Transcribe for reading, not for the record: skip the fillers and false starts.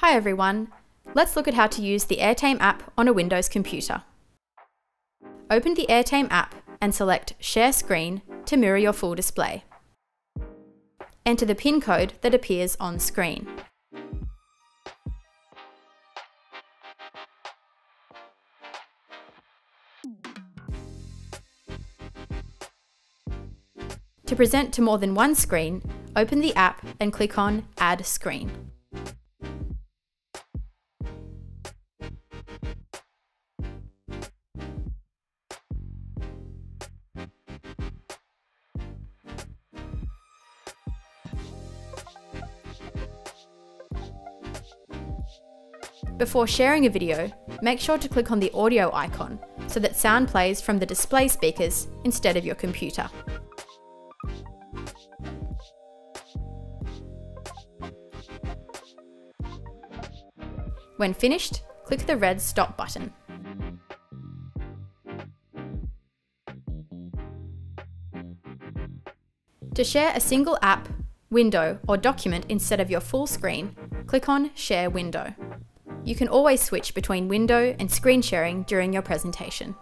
Hi everyone, let's look at how to use the Airtame app on a Windows computer. Open the Airtame app and select Share Screen to mirror your full display. Enter the PIN code that appears on screen. To present to more than one screen, open the app and click on Add Screen. Before sharing a video, make sure to click on the audio icon so that sound plays from the display speakers instead of your computer. When finished, click the red Stop button. To share a single app, window, or document instead of your full screen, click on Share Window. You can always switch between window and screen sharing during your presentation.